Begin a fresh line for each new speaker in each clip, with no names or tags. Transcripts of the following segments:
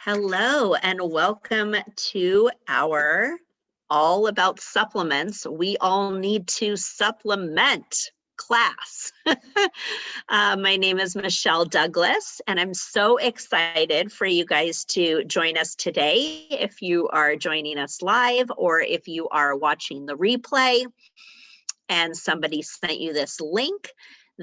Hello and welcome to our All About Supplements. We all need to supplement class. My name is Michelle Douglas, and I'm so excited for you guys to join us today. If you are joining us live or if you are watching the replay and somebody sent you this link,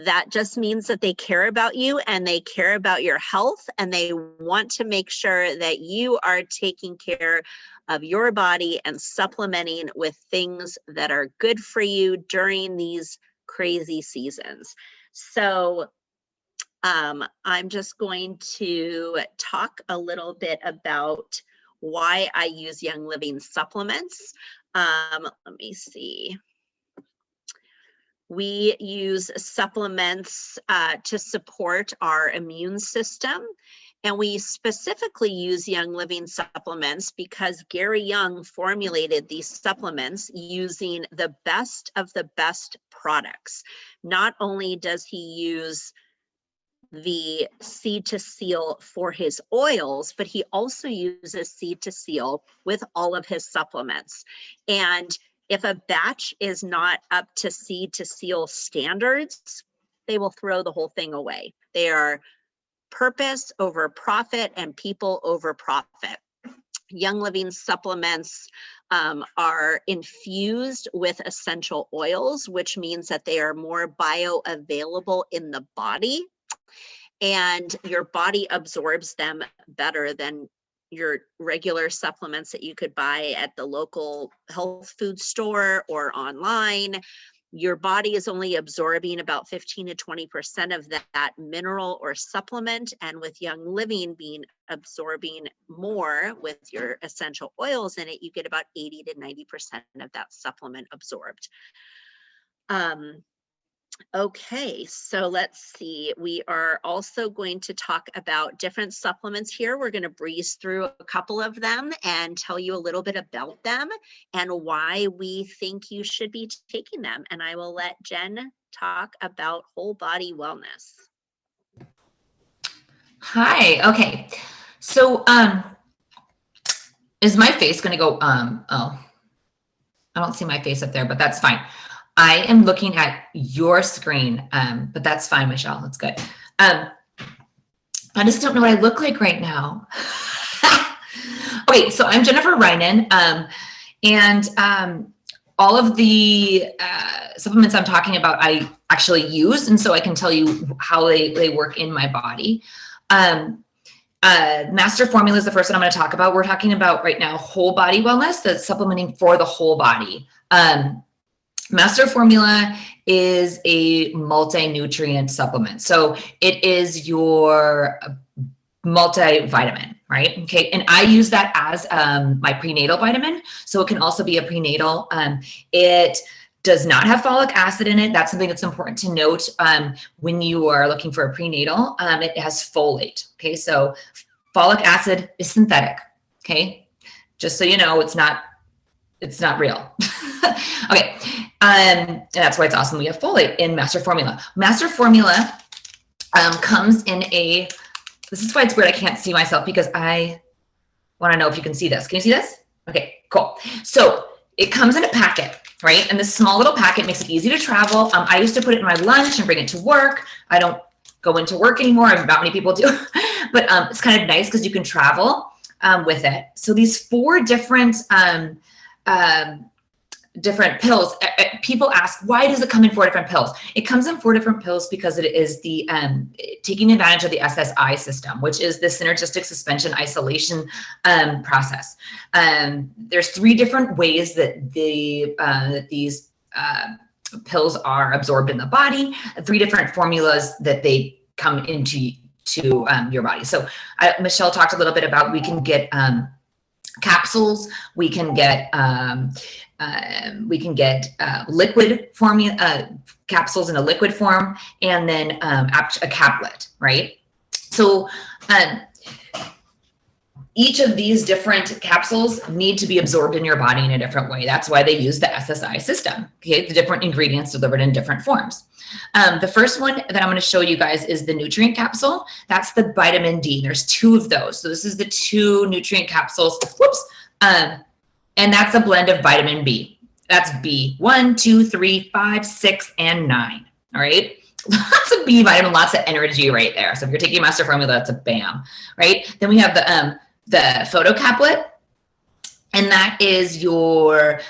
that just means that they care about you and they care about your health, and they want to make sure that you are taking care of your body and supplementing with things that are good for you during these crazy seasons. So I'm just going to talk a little bit about why I use Youngliving supplements. Let me see. We use supplements to support our immune system, and we specifically use Youngliving supplements because Gary Young formulated these supplements using the best of the best products. Not only does he use the seed to seal for his oils, but he also uses seed to seal with all of his supplements. And if a batch is not up to seed to seal standards, they will throw the whole thing away. They are purpose over profit and people over profit. Youngliving supplements are infused with essential oils, which means that they are more bioavailable in the body, and your body absorbs them better than your regular supplements that you could buy at the local health food store or online. Your body is only absorbing about 15 to 20% of that mineral or supplement, and with Youngliving being absorbing more with your essential oils in it, you get about 80 to 90% of that supplement absorbed. Okay, so let's see. We are also going to talk about different supplements here. We're going to breeze through a couple of them and tell you a little bit about them and why we think you should be taking them. And I will let Jen talk about whole body wellness.
Hi, okay. So is my face going to go, oh, I don't see my face up there, but that's fine. I am looking at your screen, but that's fine, Michelle. That's good. I just don't know what I look like right now. Okay, so I'm Jennifer Reinen, and all of the supplements I'm talking about I actually use, and so I can tell you how they work in my body. Master Formula is the first one I'm going to talk about. We're talking about right now whole body wellness, that's supplementing for the whole body. Master Formula is a multi-nutrient supplement. So it is your multivitamin, right? Okay. And I use that as my prenatal vitamin. So it can also be a prenatal. It does not have folic acid in it. That's something that's important to note when you are looking for a prenatal. It has folate. Okay. So folic acid is synthetic. Okay. Just so you know, it's not real. Okay. And that's why it's awesome. We have folate in Master Formula. Master Formula comes in this is why it's weird. I can't see myself because I want to know if you can see this. Can you see this? Okay, cool. So it comes in a packet, right? And this small little packet makes it easy to travel. I used to put it in my lunch and bring it to work. I don't go into work anymore. Not many people do, but it's kind of nice because you can travel with it. So these 4 different pills. People ask, why does it come in 4 different pills? It comes in 4 different pills because it is the taking advantage of the SSI system, which is the synergistic suspension isolation process. There's 3 different ways that these pills are absorbed in the body, 3 different formulas that they come into your body. So Michelle talked a little bit about, we can get capsules, we can get liquid capsules in a liquid form, and then a caplet, right? So each of these different capsules need to be absorbed in your body in a different way. That's why they use the SSI system, okay? The different ingredients delivered in different forms. The first one that I'm going to show you guys is the nutrient capsule. That's the vitamin D. There's 2 of those. So this is the 2 nutrient capsules. Whoops. And that's a blend of vitamin B. That's B, 1, 2, 3, 5, 6, and 9. All right. Lots of B vitamin, lots of energy right there. So if you're taking master formula, that's a bam, right? Then we have the photo caplet, and that is your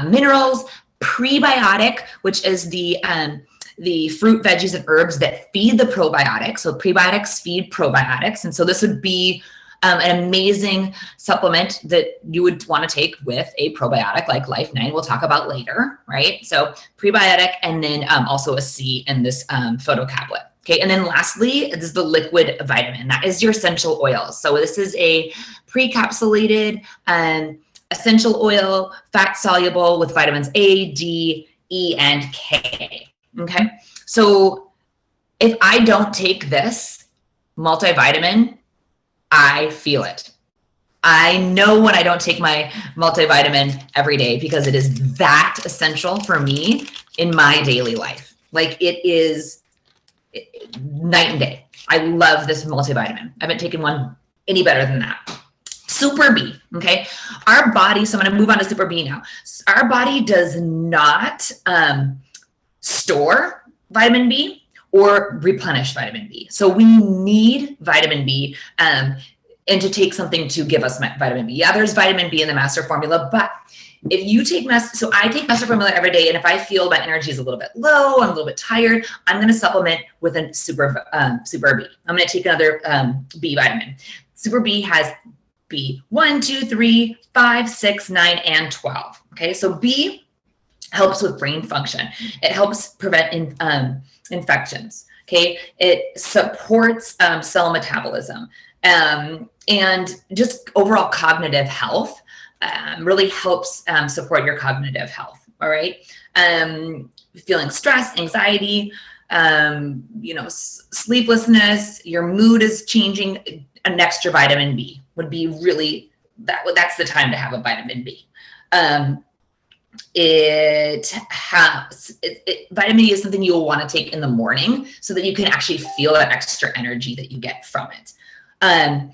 minerals, prebiotic, which is the fruit, veggies, and herbs that feed the probiotics. So prebiotics feed probiotics. And so this would be an amazing supplement that you would want to take with a probiotic like Life 9 we'll talk about later, right? So prebiotic, and then also a C in this photo caplet. Okay, and then lastly, this is the liquid vitamin. That is your essential oils. So this is a pre-capsulated essential oil, fat soluble with vitamins A, D, E, and K. Okay, so if I don't take this multivitamin, I feel it. I know when I don't take my multivitamin every day because it is that essential for me in my daily life. Like, it is night and day. I love this multivitamin. I haven't taken one any better than that. Super B, okay? Our body, so I'm gonna move on to Super B now. Our body does not store vitamin B or replenish vitamin B. So we need vitamin B and to take something to give us vitamin B. Yeah, there's vitamin B in the master formula, but if you take so I take master formula every day, and if I feel my energy is a little bit low, I'm a little bit tired, I'm going to supplement with a super B. I'm going to take another B vitamin. Super B has B 1, 2, 3, 5, 6, 9, and 12. Okay, so B helps with brain function. It helps prevent infections. Okay, it supports cell metabolism and just overall cognitive health. Really helps support your cognitive health. All right, feeling stress, anxiety, sleeplessness, your mood is changing. An extra vitamin B would be really that's the time to have a vitamin B. Vitamin D is something you'll want to take in the morning so that you can actually feel that extra energy that you get from it. And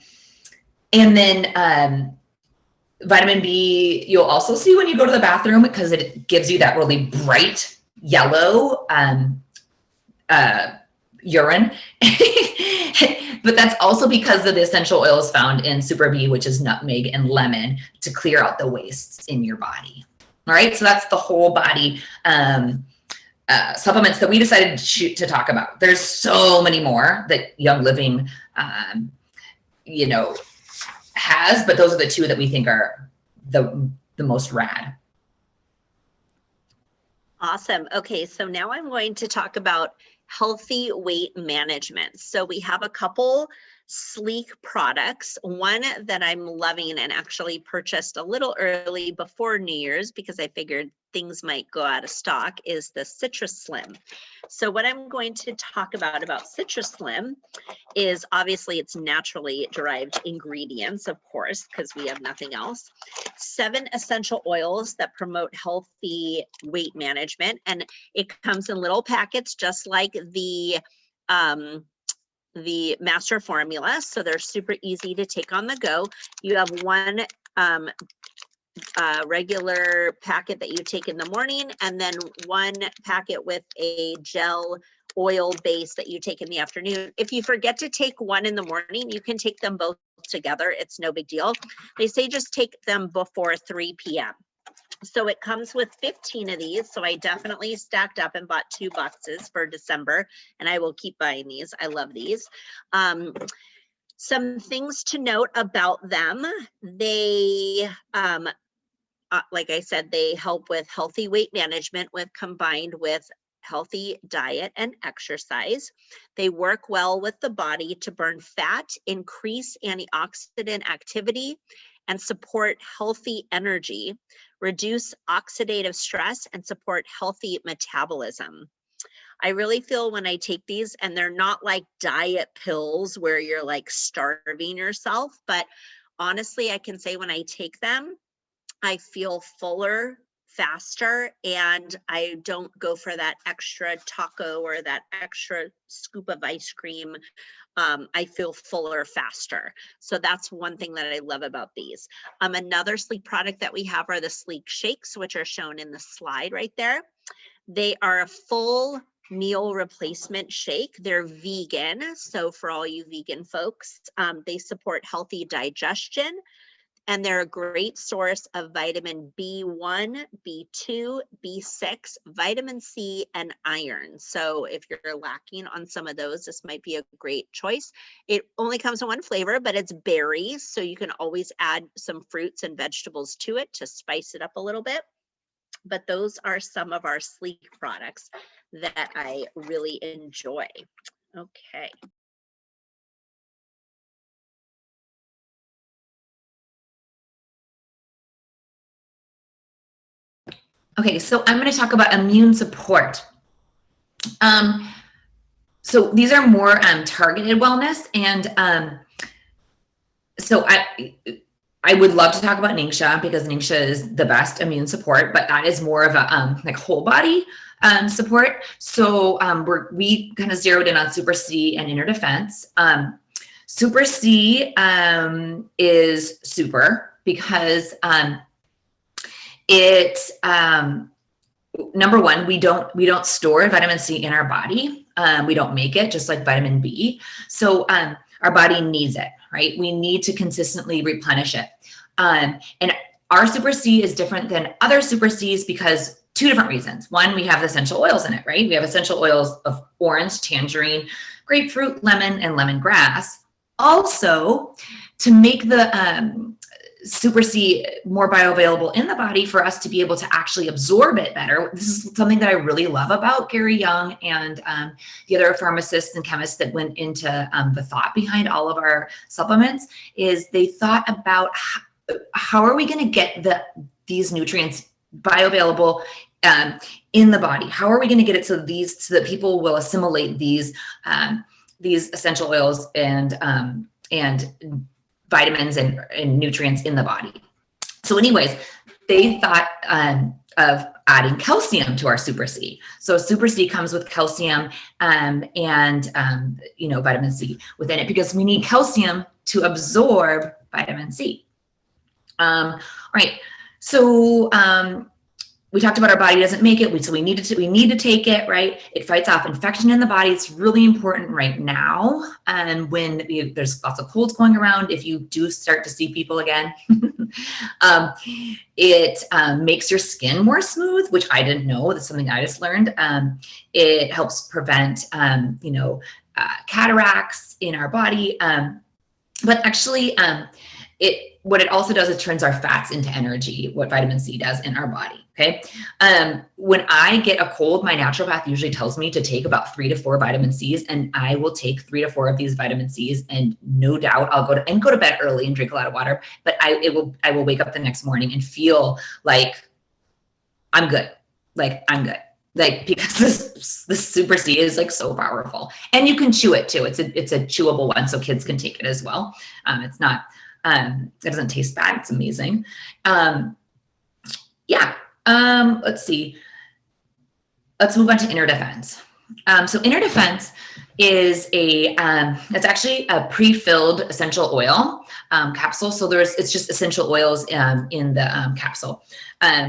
then vitamin B, you'll also see when you go to the bathroom because it gives you that really bright yellow urine. But that's also because of the essential oils found in Super B, which is nutmeg and lemon, to clear out the wastes in your body. All right, so that's the whole body supplements that we decided to talk about. There's so many more that Youngliving, has, but those are the 2 that we think are the most rad.
Awesome. Okay, so now I'm going to talk about healthy weight management. So we have a couple sleek products. One that I'm loving and actually purchased a little early before New Year's because I figured things might go out of stock is the Citrus Slim. So what I'm going to talk about Citrus Slim is obviously its naturally derived ingredients, of course, because we have nothing else. 7 essential oils that promote healthy weight management. And it comes in little packets, just like the master formula. So they're super easy to take on the go. You have one regular packet that you take in the morning, and then one packet with a gel oil base that you take in the afternoon. If you forget to take one in the morning, you can take them both together. It's no big deal. They say just take them before 3 p.m. So it comes with 15 of these. So I definitely stacked up and bought 2 boxes for December, and I will keep buying these. I love these. Some things to note about them. They, like I said, they help with healthy weight management combined with healthy diet and exercise. They work well with the body to burn fat, increase antioxidant activity, and support healthy energy, reduce oxidative stress, and support healthy metabolism. I really feel when I take these, and they're not like diet pills where you're like starving yourself, but honestly, I can say when I take them, I feel fuller faster, and I don't go for that extra taco or that extra scoop of ice cream. I feel fuller faster. So that's one thing that I love about these. Another sleep product that we have are the sleep shakes, which are shown in the slide right there. They are a full meal replacement shake. They're vegan. So for all you vegan folks, they support healthy digestion, and they're a great source of vitamin B1, B2, B6, vitamin C, and iron. So if you're lacking on some of those, this might be a great choice. It only comes in one flavor, but it's berries. So you can always add some fruits and vegetables to it to spice it up a little bit. But those are some of our sleep products that I really enjoy. Okay.
Okay, so I'm going to talk about immune support. So these are more targeted wellness, and so I would love to talk about Ningxia, because Ningxia is the best immune support, but that is more of a like whole body support. So we kind of zeroed in on Super C and Inner Defense. Super C is super because it number one, we don't store vitamin C in our body. We don't make it, just like vitamin B. So our body needs it, right? We need to consistently replenish it. And our Super C is different than other Super Cs because two different reasons. One, we have essential oils in it, right? We have essential oils of orange, tangerine, grapefruit, lemon, and lemongrass. Also, to make the Super C more bioavailable in the body for us to be able to actually absorb it better. This is something that I really love about Gary Young and the other pharmacists and chemists that went into the thought behind all of our supplements, is they thought about how are we going to get these nutrients bioavailable in the body? How are we going to get it so that people will assimilate these essential oils and vitamins and nutrients in the body. So anyways, they thought of adding calcium to our Super C. So Super C comes with calcium and vitamin C within it, because we need calcium to absorb vitamin C. All right. So we talked about our body doesn't make it, so we need to take it, right? It fights off infection in the body. It's really important right now. And when there's lots of colds going around, if you do start to see people again, it makes your skin more smooth, which I didn't know. That's something I just learned. It helps prevent, cataracts in our body. But actually, what it also does is turns our fats into energy, what vitamin C does in our body. Okay. When I get a cold, my naturopath usually tells me to take about 3 to 4 vitamin C's, and I will take 3 to 4 of these vitamin C's, and no doubt I'll go to bed early and drink a lot of water, but I will wake up the next morning and feel like I'm good. Because this Super C is like so powerful, and you can chew it too. It's a chewable one, so kids can take it as well. It's not, it doesn't taste bad. It's amazing. Let's see. Let's move on to Inner Defense. So Inner Defense is it's actually a pre-filled essential oil capsule. So it's just essential oils in the capsule.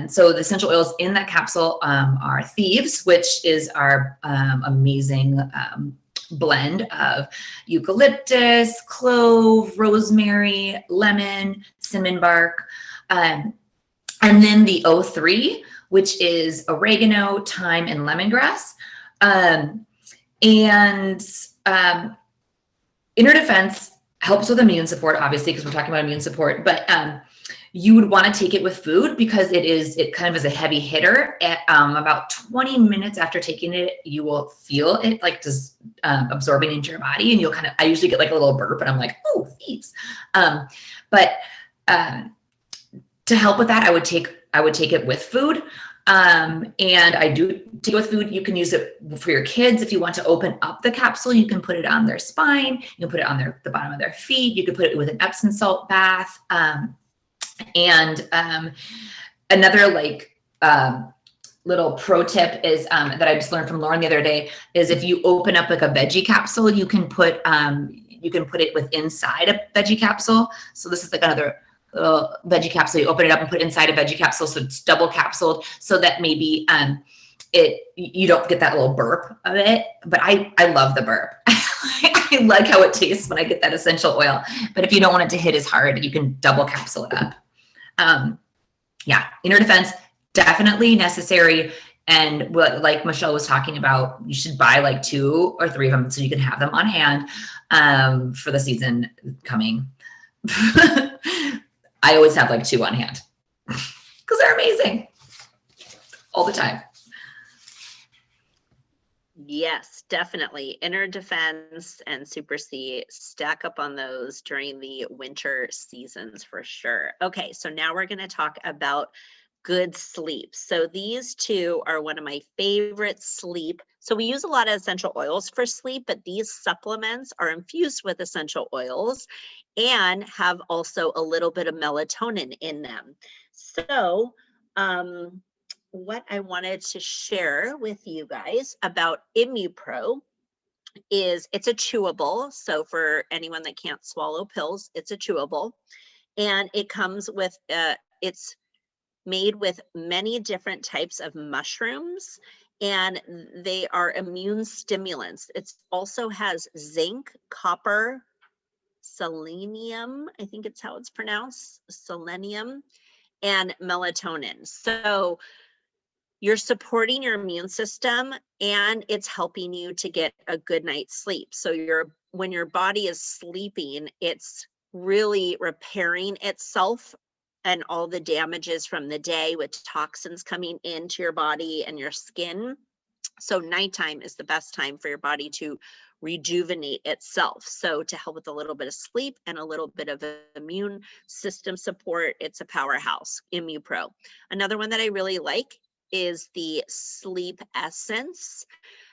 So the essential oils in that capsule are Thieves, which is our amazing blend of eucalyptus, clove, rosemary, lemon, cinnamon bark, and then the O3, which is oregano, thyme, and lemongrass. Inner Defense helps with immune support, obviously, because we're talking about immune support, but you would want to take it with food because it kind of is a heavy hitter. At about 20 minutes after taking it, you will feel it like just absorbing into your body, and you'll I usually get like a little burp, and I'm like, oh, Thieves. But to help with that, I would take it with food. And I do take it with food. You can use it for your kids. If you want to open up the capsule, you can put it on their spine. You can put it on the bottom of their feet. You could put it with an Epsom salt bath. Another little pro tip is that I just learned from Lauren the other day is if you open up like a veggie capsule, you can put it with inside a veggie capsule. So this is like another little veggie capsule. You open it up and put it inside a veggie capsule, so it's double capsuled, so that maybe you don't get that little burp of it. But I love the burp. I like how it tastes when I get that essential oil. But if you don't want it to hit as hard, you can double capsule it up. Yeah, inner defense, definitely necessary. And like Michelle was talking about, you should buy like 2 or 3 of them so you can have them on hand for the season coming. I always have like 2 on hand because they're amazing all the time.
Yes, definitely. Inner defense and Super C, stack up on those during the winter seasons for sure. Okay, so now we're going to talk about good sleep. So these 2 are one of my favorite sleep. So we use a lot of essential oils for sleep, but these supplements are infused with essential oils and have also a little bit of melatonin in them. So, what I wanted to share with you guys about ImmuPro is it's a chewable. So for anyone that can't swallow pills, it's a chewable. And it comes with, it's made with many different types of mushrooms, and they are immune stimulants. It also has zinc, copper, selenium, I think it's how it's pronounced, selenium, and melatonin. So you're supporting your immune system and it's helping you to get a good night's sleep. So when your body is sleeping, it's really repairing itself and all the damages from the day with toxins coming into your body and your skin. So nighttime is the best time for your body to rejuvenate itself. So to help with a little bit of sleep and a little bit of immune system support, it's a powerhouse, ImmuPro. Another one that I really like is the Sleep Essence.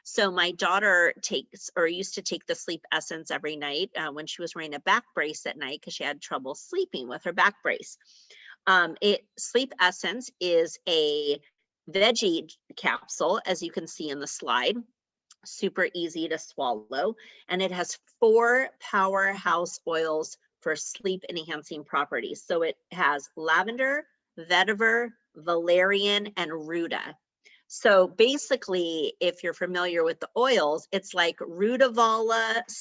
So my daughter used to take the Sleep Essence every night when she was wearing a back brace at night because she had trouble sleeping with her back brace. Sleep Essence is a veggie capsule, as you can see in the slide, super easy to swallow, and it has 4 powerhouse oils for sleep enhancing properties. So it has lavender, vetiver, valerian, and ruta. So basically, if you're familiar with the oils, it's like rutavala /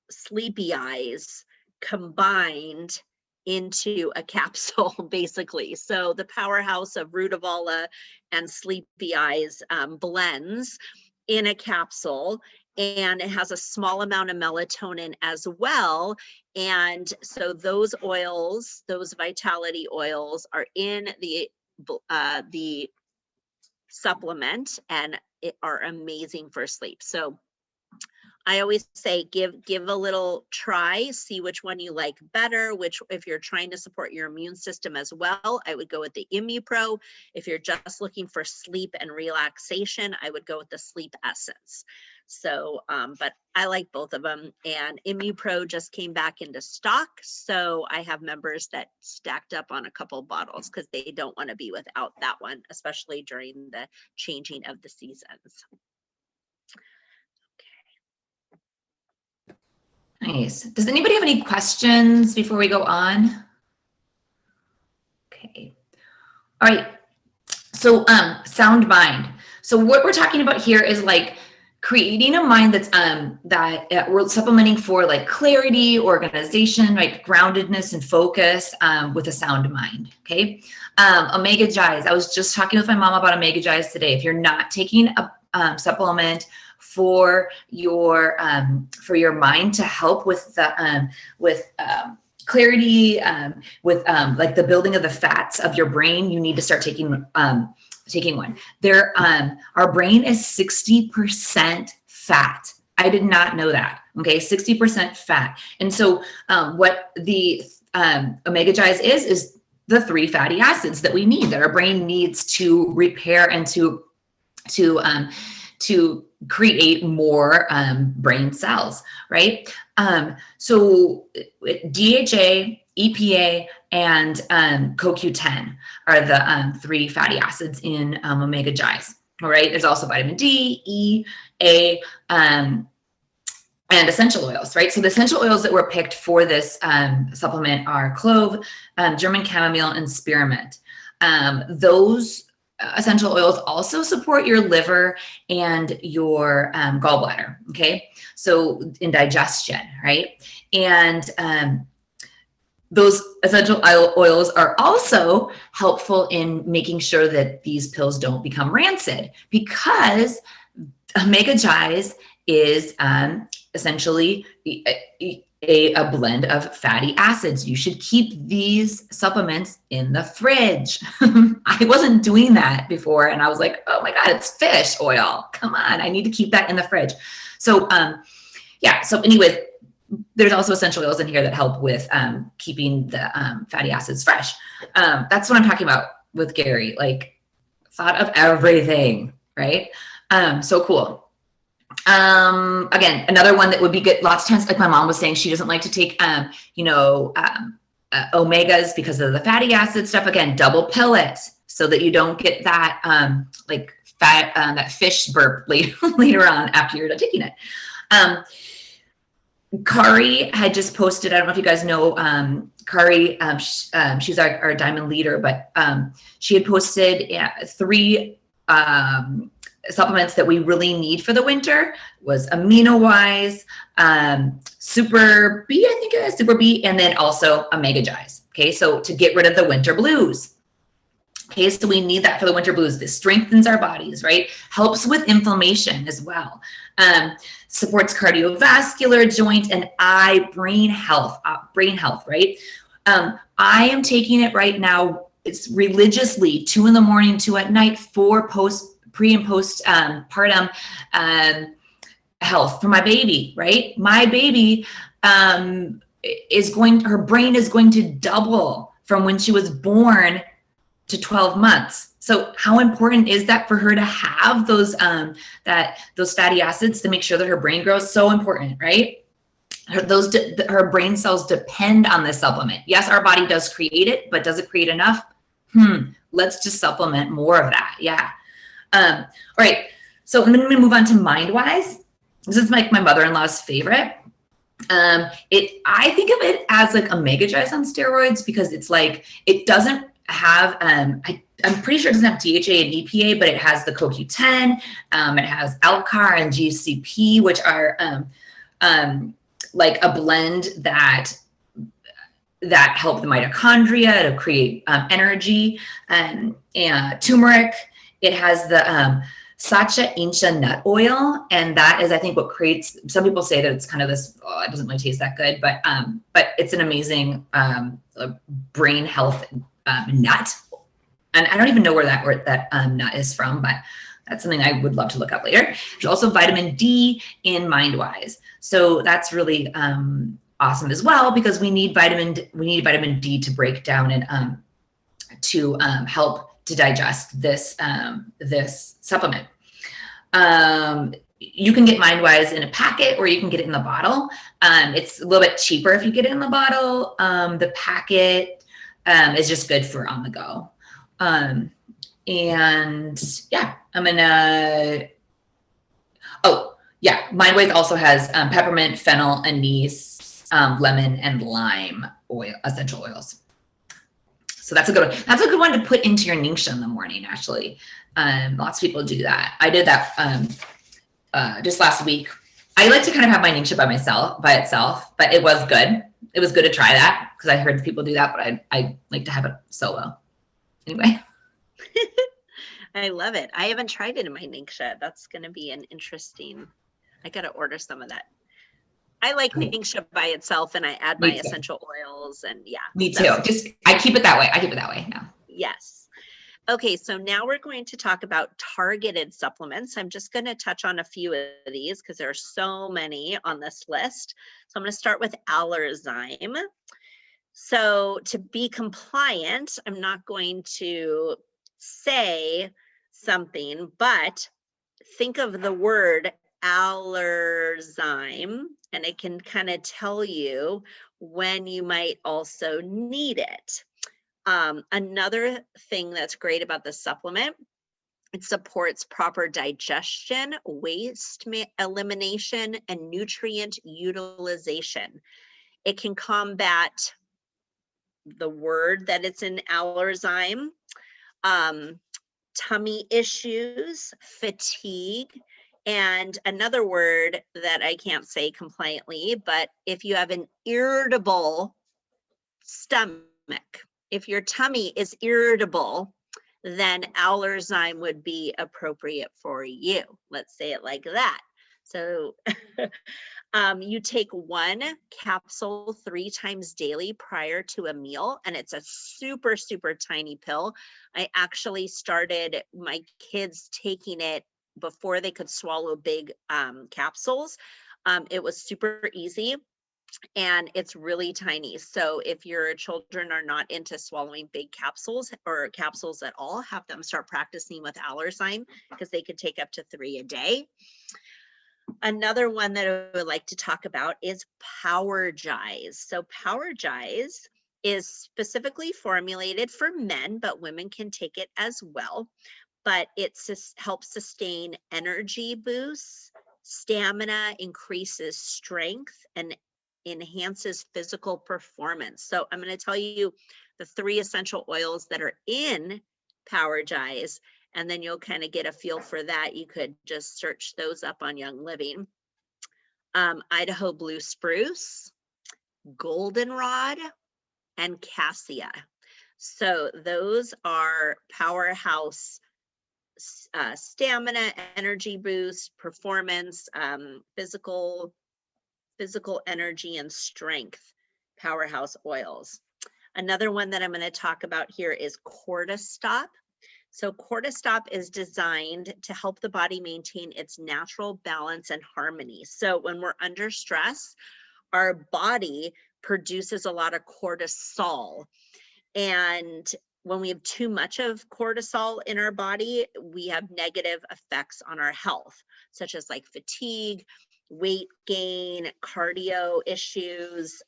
sleepy eyes combined into a capsule, basically. So the powerhouse of rutavala and sleepy eyes blends in a capsule, and it has a small amount of melatonin as well. And so those oils, those vitality oils, are in the supplement and are amazing for sleep. So I always say give a little try, see which one you like better, if you're trying to support your immune system as well, I would go with the ImmuPro. If you're just looking for sleep and relaxation, I would go with the Sleep Essence. So, but I like both of them, and ImmuPro just came back into stock. So I have members that stacked up on a couple bottles because they don't want to be without that one, especially during the changing of the seasons.
Nice. Does anybody have any questions before we go on? Okay. All right. So Soundbind. So what we're talking about here is like creating a mind that's we're supplementing for like clarity, organization, right, groundedness and focus with a sound mind. Okay. Omega Gies. I was just talking with my mom about Omega Gies today. If you're not taking a supplement for your mind to help with the clarity, with like the building of the fats of your brain, you need to start taking one. Our brain is 60% fat. I did not know that. Okay, 60% fat. And so what the Omega Gies is the 3 fatty acids that we need, that our brain needs to repair and to create more brain cells, right? So DHA, EPA, and CoQ10 are the 3 fatty acids in omega Gi's. All right. There's also vitamin D, E, A, and essential oils, right? So the essential oils that were picked for this supplement are clove, German chamomile, and spearmint. Those essential oils also support your liver and your gallbladder, okay? So in digestion, right? And those essential oils are also helpful in making sure that these pills don't become rancid, because omega Gi's is essentially a blend of fatty acids. You should keep these supplements in the fridge. I wasn't doing that before, and I was like, oh my God, it's fish oil. Come on, I need to keep that in the fridge. So yeah, so anyways, there's also essential oils in here that help with keeping the fatty acids fresh. That's what I'm talking about with Gary, like thought of everything, right? So cool. Again, another one that would be good. Lots of times, like my mom was saying, she doesn't like to take, omegas because of the fatty acid stuff. Again, double pill it so that you don't get that, like fat, that fish burp later on after you're done taking it. Kari had just posted, I don't know if you guys know Kari, she's our diamond leader, but she had posted 3 supplements that we really need for the winter. Was amino wise, super B, I think it is super B, and then also omega Gi's. Okay, so to get rid of the winter blues. Okay, so we need that for the winter blues. This strengthens our bodies, right? Helps with inflammation as well. Supports cardiovascular, joint, and eye, brain health, right? I am taking it right now. It's religiously 2 in the morning, 2 at night for pre and post partum health for my baby, right? My baby her brain is going to double from when she was born to 12 months. So how important is that for her to have those fatty acids to make sure that her brain grows? So important, right? Her brain cells depend on this supplement. Yes, our body does create it, but does it create enough? Let's just supplement more of that. Yeah. All right. So I'm going to move on to MindWise. This is like my mother-in-law's favorite. I think of it as like omega Gi's on steroids, because it's like, it doesn't have, I'm pretty sure it doesn't have DHA and EPA, but it has the CoQ10, it has Alcar and GCP, which are like a blend that help the mitochondria to create energy, and turmeric. It has the Sacha Incha nut oil, and that is, I think, what creates. Some people say that it's kind of this. Oh, it doesn't really taste that good, but it's an amazing brain health nut. And I don't even know where that nut is from, but that's something I would love to look up later. There's also vitamin D in MindWise, so that's really awesome as well, because we need vitamin D to break down and to help to digest this supplement. You can get MindWise in a packet, or you can get it in the bottle. It's a little bit cheaper if you get it in the bottle. The packet is just good for on the go. And yeah, MindWise also has peppermint, fennel, anise, lemon, and lime oil, essential oils. So that's a good one. That's a good one to put into your ningxia in the morning, actually. Lots of people do that. I did that just last week. I like to kind of have my ningxia by itself, but it was good. It was good to try that, because I heard people do that, but I like to have it solo. Anyway.
I love it. I haven't tried it in my ningxia. That's going to be an interesting, I got to order some of that. I like ningxia by itself, and I add my essential oils, and yeah.
Me too. I keep it that way. Yeah.
Yes. Okay, so now we're going to talk about targeted supplements. I'm just going to touch on a few of these because there are so many on this list. So I'm going to start with Allerzyme. So to be compliant, I'm not going to say something, but think of the word allerzyme, and it can kind of tell you when you might also need it. Another thing that's great about the supplement, it supports proper digestion, waste elimination, and nutrient utilization. It can combat the word that it's in allerzyme, tummy issues, fatigue, and another word that I can't say compliantly, but if you have an irritable stomach, if your tummy is irritable, then allerzyme would be appropriate for you. Let's say it like that. So you take 1 capsule 3 times daily prior to a meal, and it's a super, super tiny pill. I actually started my kids taking it before they could swallow big capsules. It was super easy. And it's really tiny. So if your children are not into swallowing big capsules or capsules at all, have them start practicing with allerzyme, because they could take up to 3 a day. Another one that I would like to talk about is Powergize. So Powergize is specifically formulated for men, but women can take it as well. But it helps sustain energy boosts, stamina, increases strength, and enhances physical performance. So I'm going to tell you the 3 essential oils that are in Powergize, and then you'll kind of get a feel for that. You could just search those up on Youngliving. Idaho Blue Spruce, Goldenrod, and Cassia. So those are powerhouse stamina, energy boost, performance, physical energy and strength powerhouse oils. Another one that I'm going to talk about here is Cortistop. So Cortistop is designed to help the body maintain its natural balance and harmony. So when we're under stress, our body produces a lot of cortisol. And when we have too much of cortisol in our body, we have negative effects on our health, such as like fatigue, weight gain, cardio issues.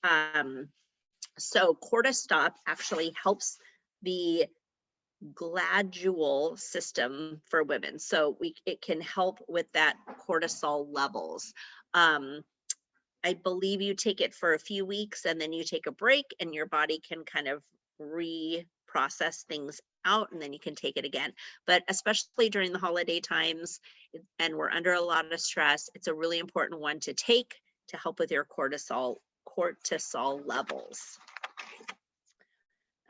So Cortistop actually helps the glandular system for women. So it can help with that cortisol levels. I believe you take it for a few weeks and then you take a break and your body can kind of reprocess things out, and then you can take it again. But especially during the holiday times and we're under a lot of stress, it's a really important one to take to help with your cortisol levels.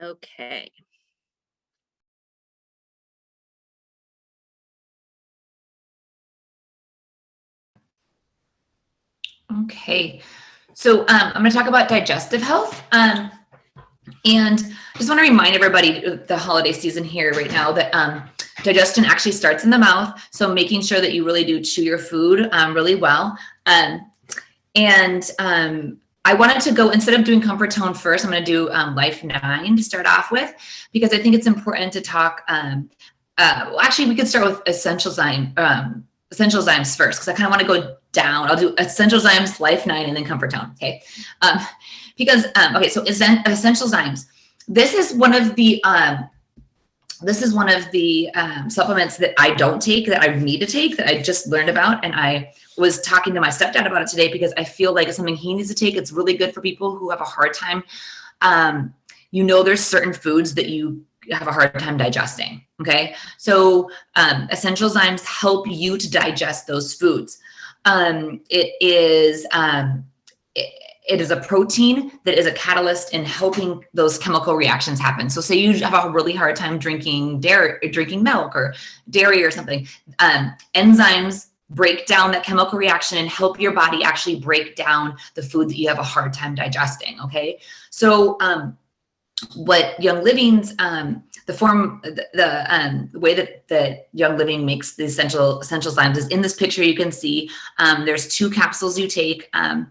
Okay.
Okay, so I'm going to talk about digestive health. And I just want to remind everybody, the holiday season here right now, that digestion actually starts in the mouth. So making sure that you really do chew your food really well. I wanted to go, instead of doing comfort tone first, I'm going to do Life 9 to start off with, because I think it's important to talk. Well, actually, we could start with essential zymes first, because I kind of want to go down. I'll do essential zymes, Life 9, and then comfort tone. Okay. Okay, so essential zymes. This is one of the supplements that I don't take, that I need to take, that I just learned about, and I was talking to my stepdad about it today because I feel like it's something he needs to take. It's really good for people who have a hard time. There's certain foods that you have a hard time digesting. Okay, so essential zymes help you to digest those foods. It is a protein that is a catalyst in helping those chemical reactions happen. So say you have a really hard time drinking milk or dairy or something. Enzymes break down that chemical reaction and help your body actually break down the food that you have a hard time digesting. Okay, so what Youngliving's the way that Youngliving makes the essential zymes is in this picture. You can see there's 2 capsules you take a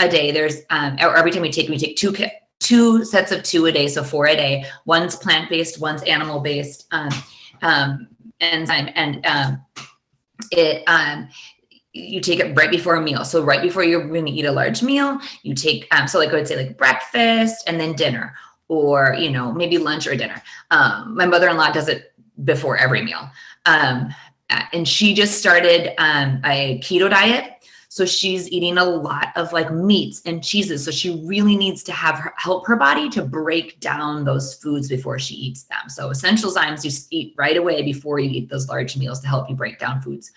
day. There's or every time we take 2 2 sets of 2 a day, so 4 a day. One's plant-based, one's animal-based enzyme, and you take it right before a meal. So right before you're going to eat a large meal, you take, so like I would say like breakfast and then dinner, or, you know, maybe lunch or dinner. My mother-in-law does it before every meal. And she just started a keto diet. So she's eating a lot of like meats and cheeses. So she really needs to help her body to break down those foods before she eats them. So essential enzymes you eat right away before you eat those large meals to help you break down foods.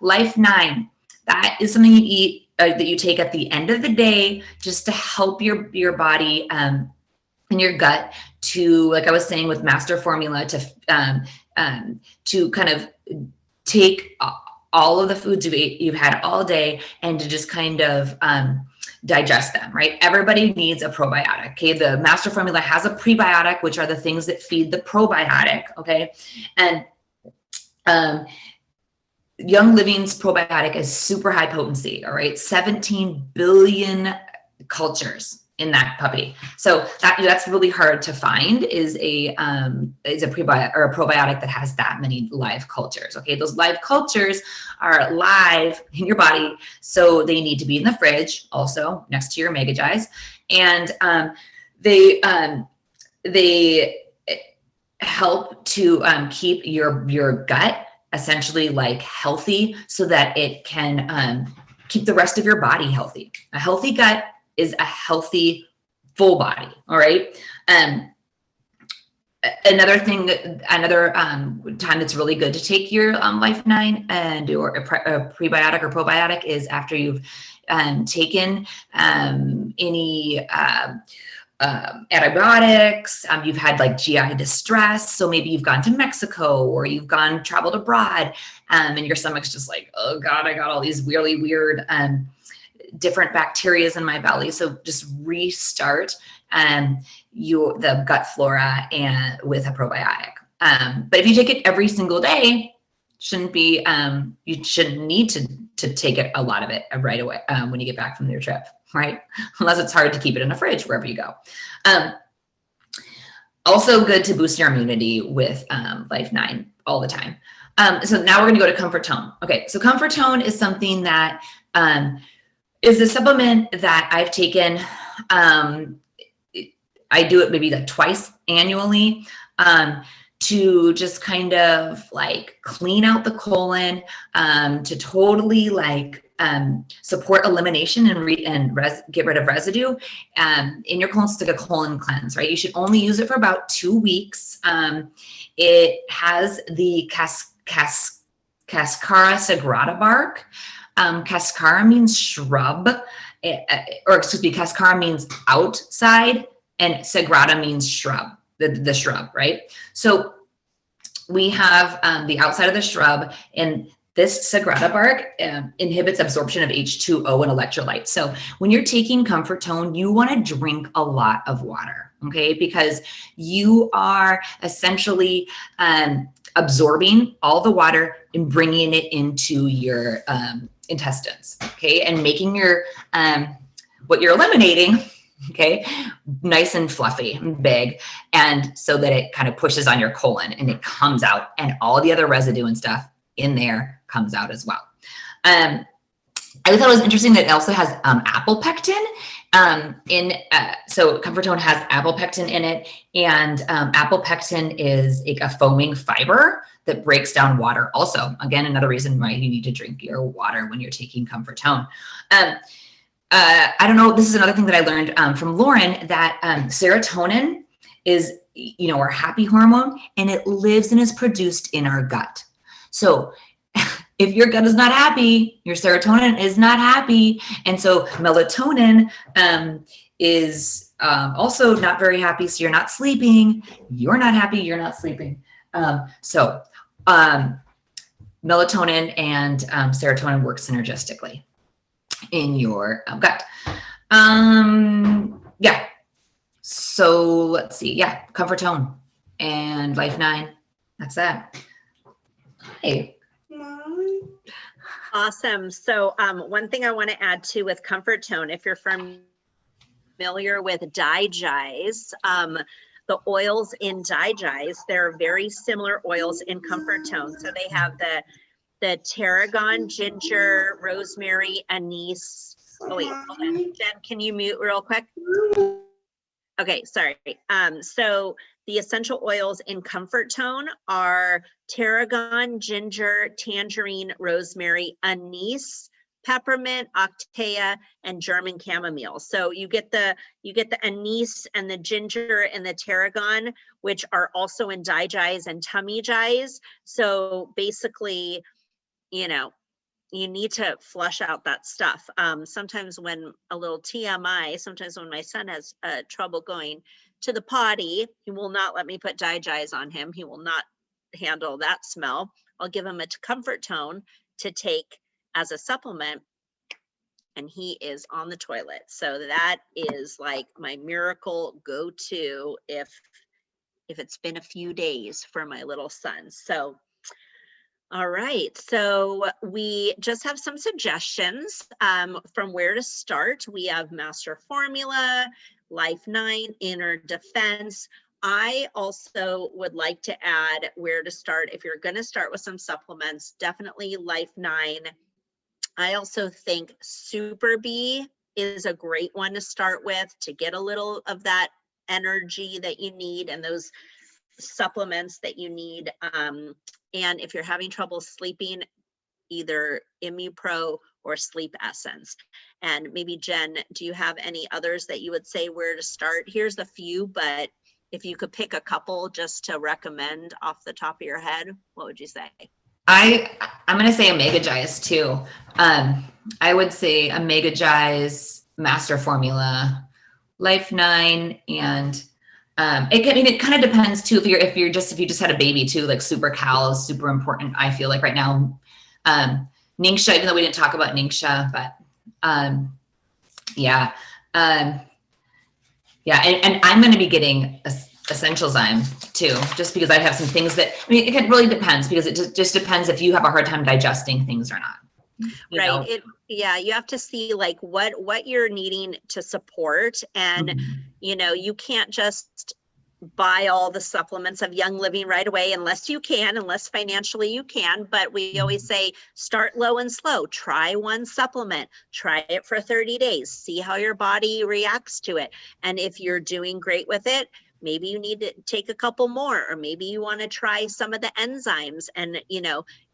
Life 9, that is something you eat that you take at the end of the day, just to help your body and your gut to, like I was saying with Master Formula, to kind of take all of the foods you've had all day and to just kind of digest them, right? Everybody needs a probiotic, okay? The Master Formula has a prebiotic, which are the things that feed the probiotic, okay? And Youngliving's probiotic is super high potency, all right? 17 billion cultures in that puppy. So that's really hard to find, is a prebiotic or a probiotic that has that many live cultures. Okay, those live cultures are live in your body, so they need to be in the fridge, also next to your Mega Jais, and they help to keep your gut essentially like healthy, so that it can keep the rest of your body healthy. A healthy gut is a healthy full body. All right. Another time that's really good to take your Life 9 and or a prebiotic or probiotic is after you've taken any antibiotics, you've had like GI distress. So maybe you've gone to Mexico or you've traveled abroad, and your stomach's just like, oh God, I got all these really weird different bacteria in my belly. So just restart the gut flora and with a probiotic. But if you take it every single day, you shouldn't need to take it, a lot of it right away when you get back from your trip, right? Unless it's hard to keep it in a fridge wherever you go. Also good to boost your immunity with Life 9 all the time. So now we're gonna go to Comfort Tone. Okay, so Comfort Tone is something that is a supplement that I've taken. I do it maybe like twice annually to just kind of like clean out the colon, to totally like support elimination and get rid of residue in your colon. It's like a colon cleanse, right? You should only use it for about 2 weeks. It has the Cascara sagrada bark. Cascara means shrub, Cascara means outside, and sagrada means shrub, the shrub, right? So we have the outside of the shrub, and this sagrada bark inhibits absorption of H2O and electrolytes. So when you're taking Comfort Tone, you want to drink a lot of water, okay? Because you are essentially absorbing all the water and bringing it into your intestines, okay? And making your, what you're eliminating, okay, nice and fluffy and big, and so that it kind of pushes on your colon and it comes out, and all the other residue and stuff in there comes out as well. I thought it was interesting that it also has apple pectin so Comfort Tone has apple pectin in it, and apple pectin is like a foaming fiber that breaks down water. Also, again, another reason why you need to drink your water when you're taking Comfort Tone. I don't know, this is another thing that I learned from Lauren, that serotonin is, our happy hormone, and it lives and is produced in our gut. So if your gut is not happy, your serotonin is not happy. And so melatonin is also not very happy. So you're not sleeping, you're not happy, you're not sleeping. Melatonin and serotonin work synergistically in your gut. Yeah. So let's see. Yeah. Comfort Tone and Life 9. That's that. Hey.
Awesome. So one thing I want to add too with Comfort Tone, if you're familiar with Digest, the oils in Digest, they're very similar oils in Comfort Tone. So they have the tarragon, ginger, rosemary, anise. Oh wait, hold on. Jen, can you mute real quick? Okay, sorry. So the essential oils in Comfort Tone are tarragon, ginger, tangerine, rosemary, anise, peppermint, octea, and German chamomile. So you get the anise and the ginger and the tarragon, which are also in Digest and Tummy Jize. So basically, you know, you need to flush out that stuff. Sometimes when a little TMI, sometimes when my son has trouble going to the potty, he will not let me put Digest on him. He will not handle that smell. I'll give him a Comfort Tone to take as a supplement, and he is on the toilet. So that is like my miracle go-to if it's been a few days for my little son. So all right, so we just have some suggestions from where to start. We have Master Formula, Life 9, Inner Defense. I also would like to add where to start. If you're going to start with some supplements, definitely Life 9. I also think Super B is a great one to start with to get a little of that energy that you need and those supplements that you need. And if you're having trouble sleeping, either ImmuPro or Sleep Essence. And maybe Jen, do you have any others that you would say where to start? Here's a few, but if you could pick a couple just to recommend off the top of your head, what would you say?
I'm going to say Omega Jize too. I would say Omega Jize, Master Formula, Life 9, and it kind of depends too. If you just had a baby too, like Super Cal is super important. I feel like right now, Ningxia, even though we didn't talk about Ningxia, but yeah. And I'm going to be getting Essential Zyme too, just because I have some things that, it really depends, because it just depends if you have a hard time digesting things or not.
Right. You have to see like what you're needing to support. And, you can't just buy all the supplements of Youngliving right away unless financially you can. But we always say, start low and slow, try one supplement, try it for 30 days, see how your body reacts to it. And if you're doing great with it, maybe you need to take a couple more, or maybe you want to try some of the enzymes and,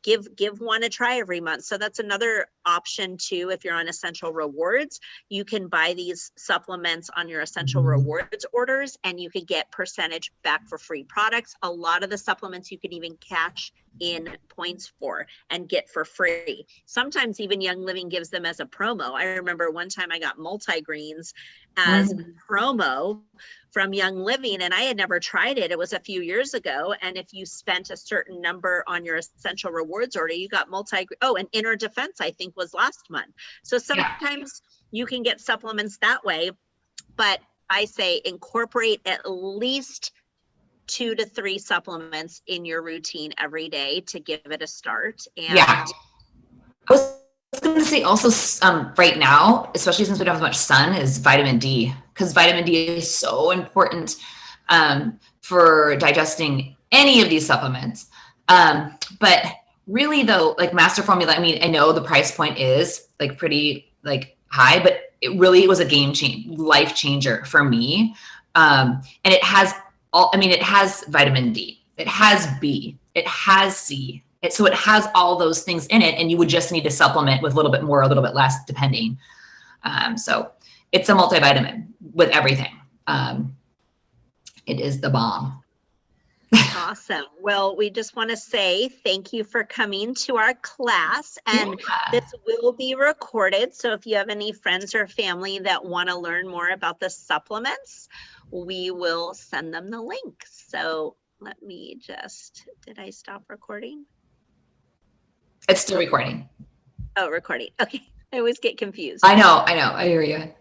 give one a try every month. So that's another option too. If you're on Essential Rewards, you can buy these supplements on your Essential Rewards orders, and you could get percentage back for free products. A lot of the supplements you can even cash in points for and get for free. Sometimes even Youngliving gives them as a promo. I remember one time I got multigreens as promo from Youngliving, and I had never tried it. It was a few years ago. And if you spent a certain number on your Essential Rewards order, you got and Inner Defense, I think, was last month. So sometimes you can get supplements that way, but I say incorporate at least 2 to 3 supplements in your routine every day to give it a start. And
I was going to say also, right now, especially since we don't have as much sun, is vitamin D, because vitamin D is so important for digesting any of these supplements. But really though, like Master Formula, I know the price point is like pretty like high, but it really was a life changer for me. And it has it has vitamin D, it has B, it has C. So it has all those things in it, and you would just need to supplement with a little bit more, a little bit less, depending. So it's a multivitamin with everything. It is the bomb.
Awesome. Well, we just want to say thank you for coming to our class, and this will be recorded. So if you have any friends or family that want to learn more about the supplements, we will send them the link. So let me did I stop recording?
It's still recording.
Oh, recording. Okay. I always get confused.
I know. I hear you.